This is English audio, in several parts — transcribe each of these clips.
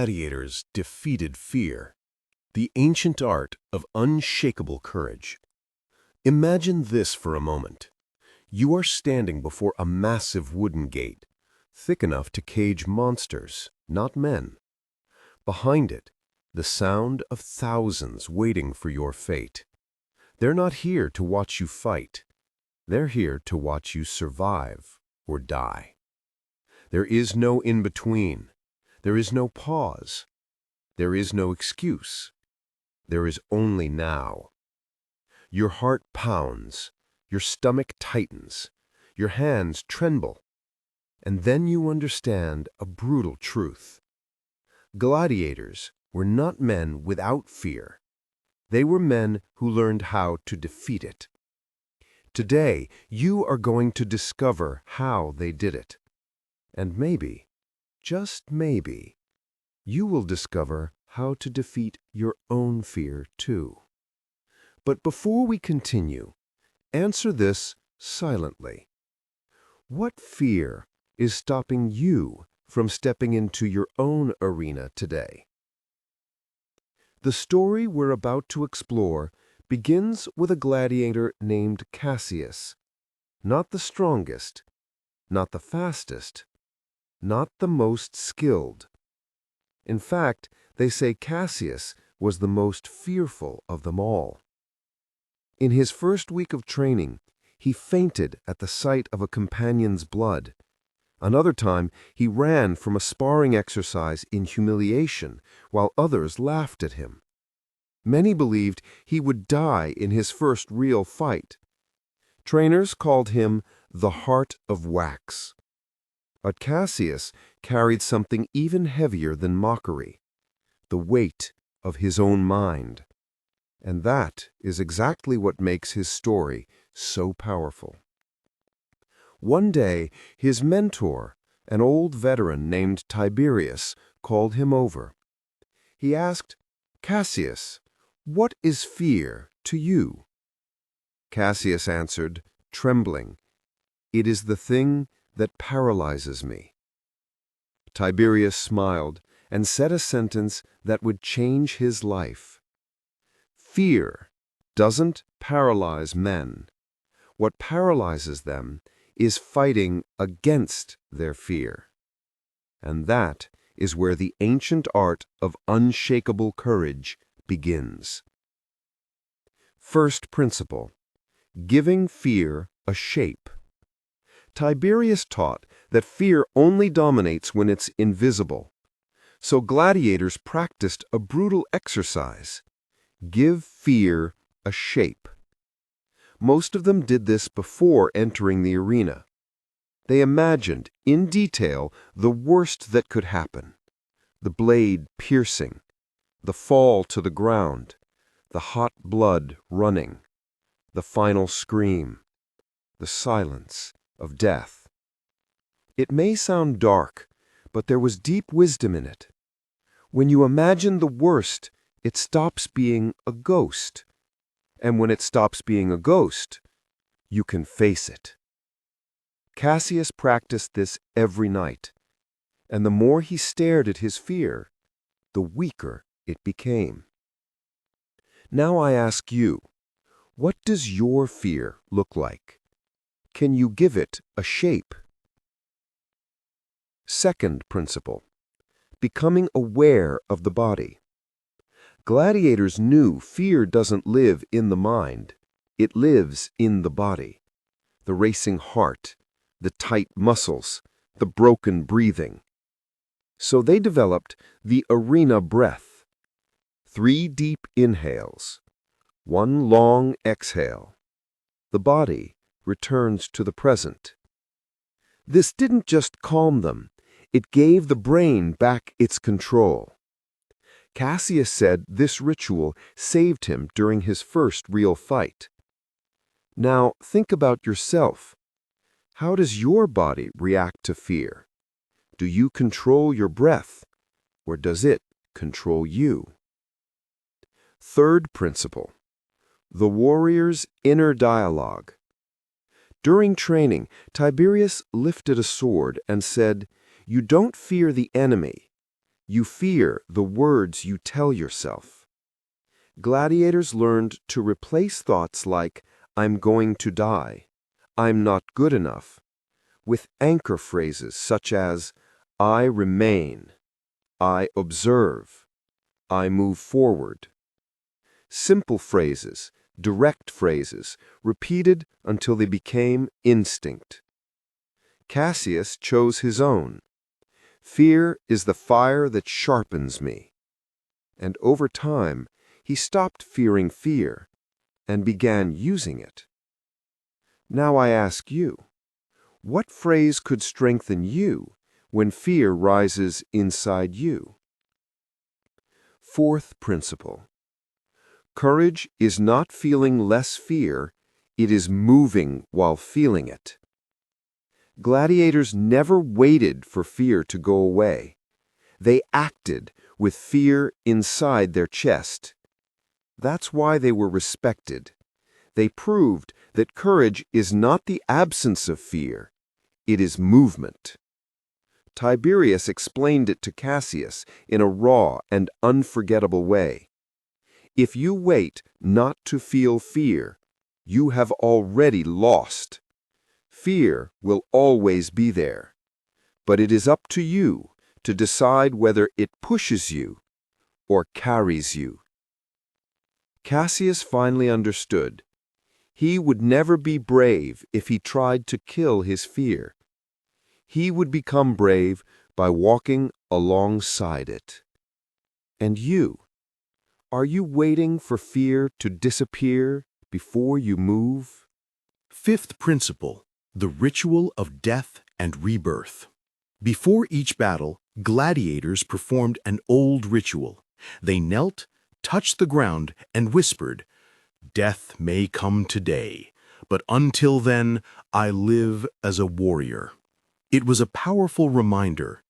gladiators defeated fear, the ancient art of unshakable courage. Imagine this for a moment. You are standing before a massive wooden gate, thick enough to cage monsters, not men. Behind it, the sound of thousands waiting for your fate. They're not here to watch you fight. They're here to watch you survive or die. There is no in-between. There is no pause. There is no excuse. There is only now. Your heart pounds, your stomach tightens, your hands tremble, and then you understand a brutal truth. Gladiators were not men without fear. They were men who learned how to defeat it. Today, you are going to discover how they did it. And maybe, just maybe, you will discover how to defeat your own fear too. But before we continue, answer this silently. What fear is stopping you from stepping into your own arena today? The story we're about to explore begins with a gladiator named Cassius. Not the strongest, not the fastest, not the most skilled. In fact, they say Cassius was the most fearful of them all. In his first week of training, he fainted at the sight of a companion's blood. Another time, he ran from a sparring exercise in humiliation while others laughed at him. Many believed he would die in his first real fight. Trainers called him the heart of wax. But Cassius carried something even heavier than mockery, the weight of his own mind. And that is exactly what makes his story so powerful. One day, his mentor, an old veteran named Tiberius, called him over. He asked, "Cassius, what is fear to you?" Cassius answered, trembling, "It is the thing that paralyzes me." Tiberius smiled and said a sentence that would change his life. Fear doesn't paralyze men. What paralyzes them is fighting against their fear. And that is where the ancient art of unshakable courage begins. First principle: giving fear a shape. Tiberius taught that fear only dominates when it's invisible. So gladiators practiced a brutal exercise: give fear a shape. Most of them did this before entering the arena. They imagined in detail the worst that could happen: the blade piercing, the fall to the ground, the hot blood running, the final scream, the silence of death. It may sound dark, but there was deep wisdom in it. When you imagine the worst, it stops being a ghost. And when it stops being a ghost, you can face it. Cassius practiced this every night, and the more he stared at his fear, the weaker it became. Now I ask you, what does your fear look like? Can you give it a shape? Second principle: becoming aware of the body. Gladiators knew fear doesn't live in the mind, it lives in the body. The racing heart, the tight muscles, the broken breathing. So they developed the arena breath. 3 deep inhales, 1 long exhale. The body returns to the present. This didn't just calm them, it gave the brain back its control. Cassius said this ritual saved him during his first real fight. Now think about yourself. How does your body react to fear? Do you control your breath, or does it control you? Third principle: the warrior's inner dialogue. During training, Tiberius lifted a sword and said, "You don't fear the enemy. You fear the words you tell yourself. Gladiators learned to replace thoughts like, "I'm going to die," "I'm not good enough," with anchor phrases such as, "I remain," "I observe," "I move forward." Simple phrases, direct phrases, repeated until they became instinct. Cassius chose his own. "Fear is the fire that sharpens me." And over time, he stopped fearing fear and began using it. Now I ask you, what phrase could strengthen you when fear rises inside you? Fourth principle. Courage is not feeling less fear, it is moving while feeling it. Gladiators never waited for fear to go away. They acted with fear inside their chest. That's why they were respected. They proved that courage is not the absence of fear, it is movement. Tiberius explained it to Cassius in a raw and unforgettable way. If you wait not to feel fear, you have already lost. Fear will always be there, but it is up to you to decide whether it pushes you or carries you. Cassius finally understood. He would never be brave if he tried to kill his fear. He would become brave by walking alongside it. And you? Are you waiting for fear to disappear before you move? Fifth principle, the ritual of death and rebirth. Before each battle, gladiators performed an old ritual. They knelt, touched the ground, and whispered, "Death may come today, but until then, I live as a warrior." It was a powerful reminder.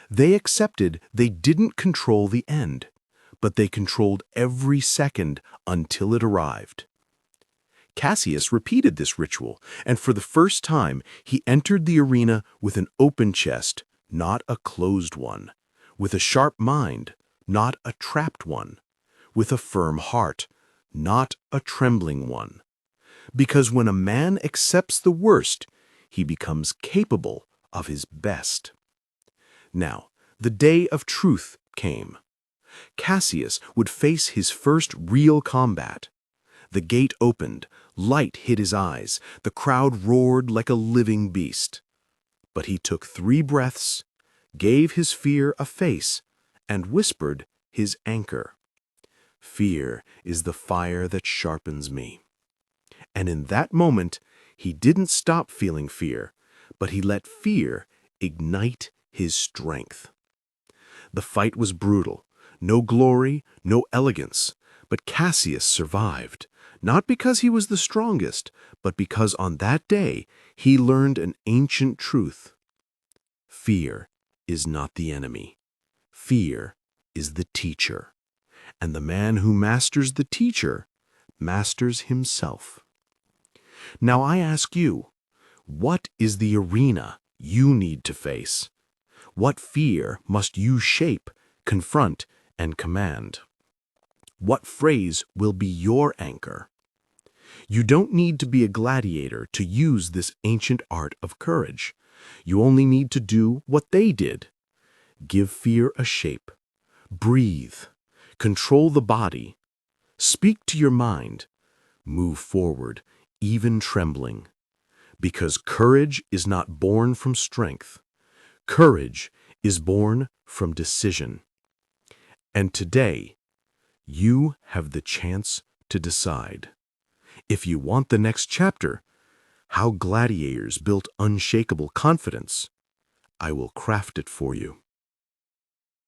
They accepted they didn't control the end, but they controlled every second until it arrived. Cassius repeated this ritual, and for the first time, he entered the arena with an open chest, not a closed one, with a sharp mind, not a trapped one, with a firm heart, not a trembling one. Because when a man accepts the worst, he becomes capable of his best. Now, the day of truth came. Cassius would face his first real combat. The gate opened, light hit his eyes, the crowd roared like a living beast. But he took 3 breaths, gave his fear a face, and whispered his anchor. "Fear is the fire that sharpens me." And in that moment, he didn't stop feeling fear, but he let fear ignite his strength. The fight was brutal. No glory, no elegance. But Cassius survived, not because he was the strongest, but because on that day he learned an ancient truth. Fear is not the enemy. Fear is the teacher. And the man who masters the teacher masters himself. Now I ask you, what is the arena you need to face? What fear must you shape, confront, and command? What phrase will be your anchor? You don't need to be a gladiator to use this ancient art of courage. You only need to do what they did. Give fear a shape. Breathe. Control the body. Speak to your mind. Move forward, even trembling. Because courage is not born from strength. Courage is born from decision. And today, you have the chance to decide. If you want the next chapter, how gladiators built unshakable confidence, I will craft it for you.